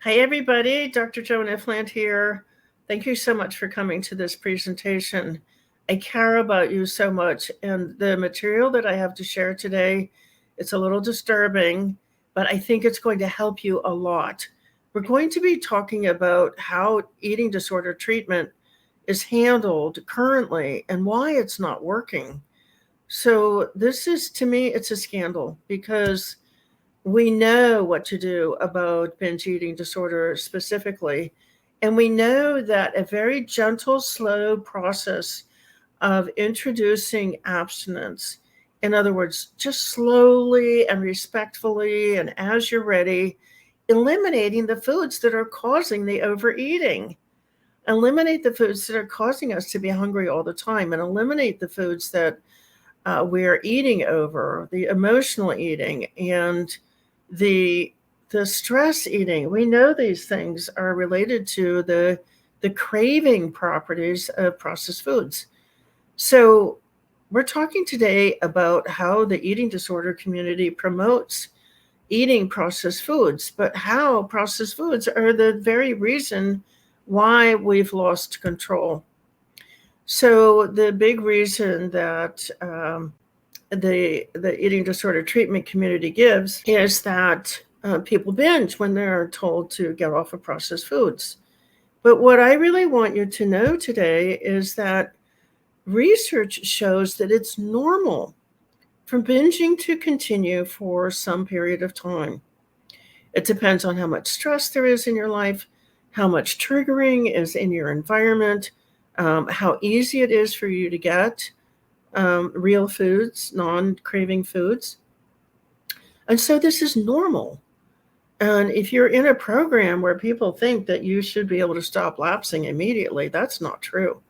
Hi, everybody. Dr. Joan Ifland here. Thank you so much for coming to this presentation. I care about you so much, and the material that I have to share today, it's a little disturbing, but I think it's going to help you a lot. We're going to be talking about how eating disorder treatment is handled currently and why it's not working. So this is, to me, it's a scandal because we know what to do about binge eating disorder specifically. And we know that a very gentle, slow process of introducing abstinence, in other words, just slowly and respectfully, and as you're ready, eliminating the foods that are causing the overeating. Eliminate the foods that are causing us to be hungry all the time, and eliminate the foods that we're eating over, the emotional eating, and the stress eating. We know these things are related to the craving properties of processed foods. So we're talking today about how the eating disorder community promotes eating processed foods, but how processed foods are the very reason why we've lost control. So the big reason that the eating disorder treatment community gives is that people binge when they're told to get off of processed foods. But what I really want you to know today is that research shows that it's normal for binging to continue for some period of time. It depends on how much stress there is in your life, how much triggering is in your environment, how easy it is for you to get real foods, non-craving foods. And so this is normal. And if you're in a program where people think that you should be able to stop lapsing immediately, that's not true.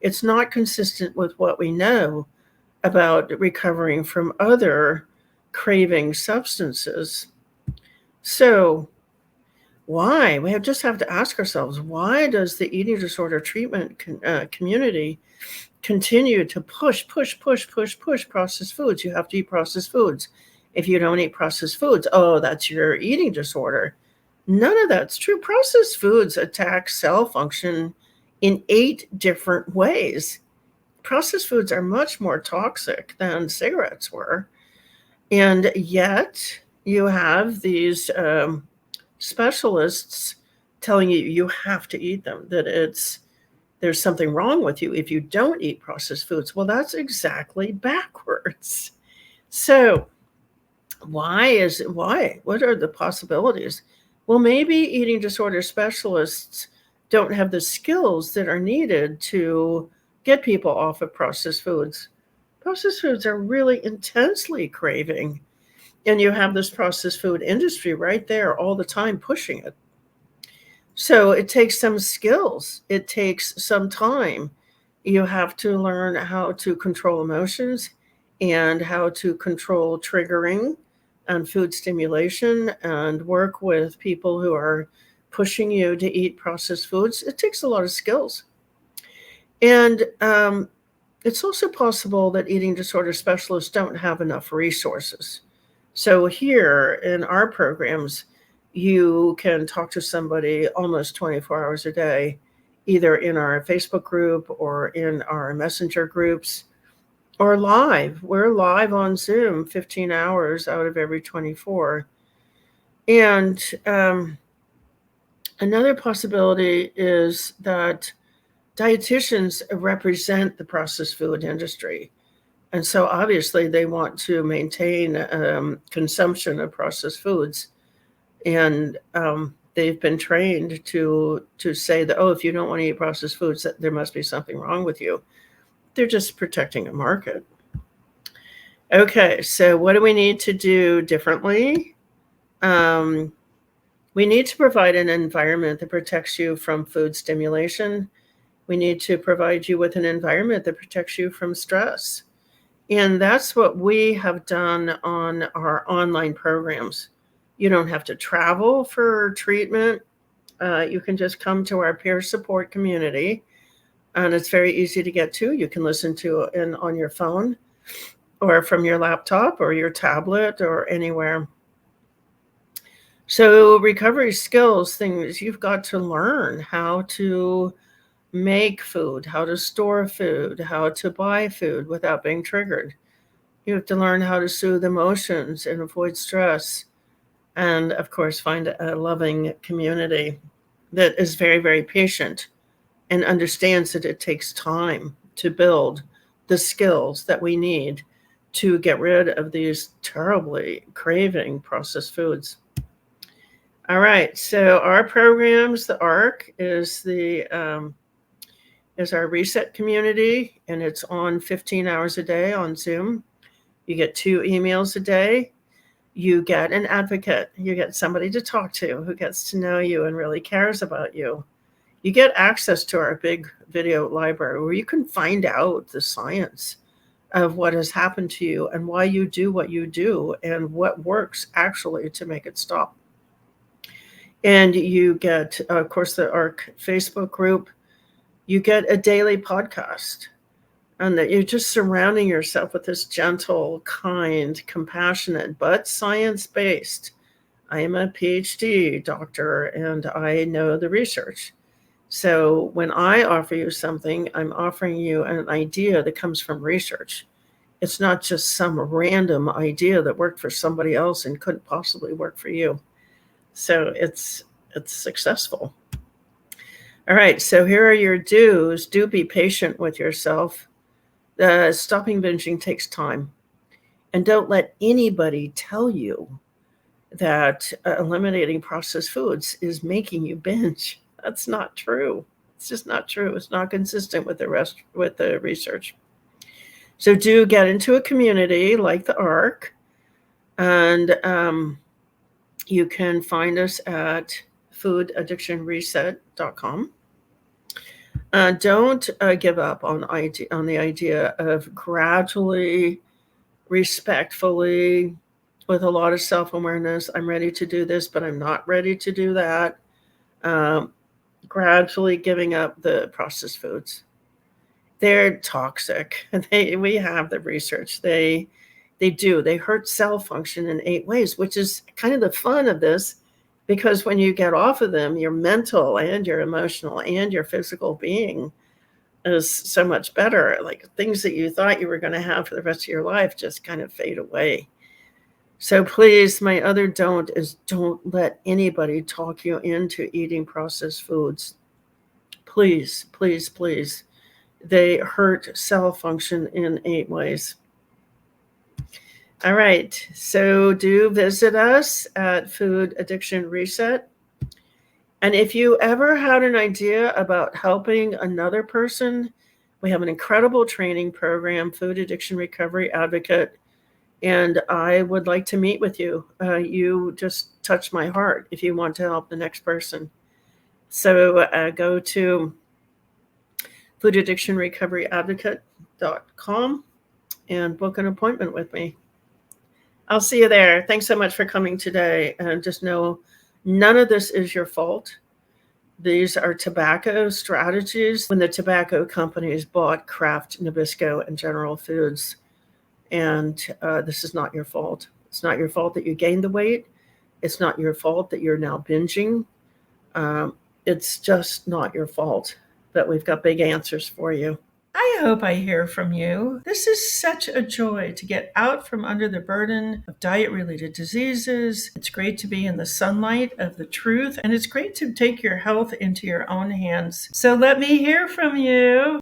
It's not consistent with what we know about recovering from other craving substances. So why? We just have to ask ourselves, why does the eating disorder treatment community continue to push processed foods? You have to eat processed foods. If you don't eat processed foods, oh, that's your eating disorder. None of that's true. Processed foods attack cell function in 8 different ways. Processed foods are much more toxic than cigarettes were. And yet you have these specialists telling you have to eat them, that there's something wrong with you if you don't eat processed foods. Well, that's exactly backwards. So why? What are the possibilities? Well, maybe eating disorder specialists don't have the skills that are needed to get people off of processed foods. Processed foods are really intensely craving, and you have this processed food industry right there all the time pushing it. So it takes some skills. It takes some time. You have to learn how to control emotions and how to control triggering and food stimulation and work with people who are pushing you to eat processed foods. It takes a lot of skills. And it's also possible that eating disorder specialists don't have enough resources. So here in our programs, you can talk to somebody almost 24 hours a day, either in our Facebook group or in our messenger groups or live. We're live on Zoom 15 hours out of every 24. And another possibility is that dietitians represent the processed food industry. And so obviously they want to maintain consumption of processed foods. And they've been trained to say that, oh, if you don't want to eat processed foods, that there must be something wrong with you. They're just protecting a market. Okay, so what do we need to do differently? We need to provide an environment that protects you from food stimulation. We need to provide you with an environment that protects you from stress. And that's what we have done on our online programs. You don't have to travel for treatment. You can just come to our peer support community, and it's very easy to get to. You can listen to it on your phone or from your laptop or your tablet or anywhere. So recovery skills, things you've got to learn how to make food, how to store food, how to buy food without being triggered. You have to learn how to soothe emotions and avoid stress. And of course, find a loving community that is very, very patient and understands that it takes time to build the skills that we need to get rid of these terribly craving processed foods. All right, so our programs, the ARC is our reset community, and it's on 15 hours a day on Zoom. You get 2 emails a day. You get an advocate. You get somebody to talk to who gets to know you and really cares about you. You get access to our big video library where you can find out the science of what has happened to you and why you do what you do and what works actually to make it stop. And you get, of course, the ARC Facebook group. You get a daily podcast, and that you're just surrounding yourself with this gentle, kind, compassionate, but science-based. I am a PhD doctor and I know the research. So when I offer you something, I'm offering you an idea that comes from research. It's not just some random idea that worked for somebody else and couldn't possibly work for you. So it's successful. All right, so here are your do's. Do be patient with yourself. Stopping binging takes time. And don't let anybody tell you that eliminating processed foods is making you binge. That's not true. It's just not true. It's not consistent with the research. So do get into a community like the ARC, and you can find us at foodaddictionreset.com. Don't give up on the idea of gradually, respectfully, with a lot of self-awareness. I'm ready to do this, but I'm not ready to do that. Gradually giving up the processed foods. They're toxic. We have the research. They hurt cell function in 8 ways, which is kind of the fun of this, because when you get off of them, your mental and your emotional and your physical being is so much better. Like things that you thought you were going to have for the rest of your life just kind of fade away. So please, my other don't is don't let anybody talk you into eating processed foods. Please, please, please. They hurt cell function in 8 ways. All right, so do visit us at Food Addiction Reset. And if you ever had an idea about helping another person, we have an incredible training program, Food Addiction Recovery Advocate, and I would like to meet with you. You just touch my heart if you want to help the next person. So go to foodaddictionrecoveryadvocate.com and book an appointment with me. I'll see you there. Thanks so much for coming today. And just know none of this is your fault. These are tobacco strategies when the tobacco companies bought Kraft, Nabisco, and General Foods. And this is not your fault. It's not your fault that you gained the weight. It's not your fault that you're now binging. It's just not your fault. But we've got big answers for you. I hope I hear from you. This is such a joy to get out from under the burden of diet-related diseases. It's great to be in the sunlight of the truth, and it's great to take your health into your own hands. So let me hear from you.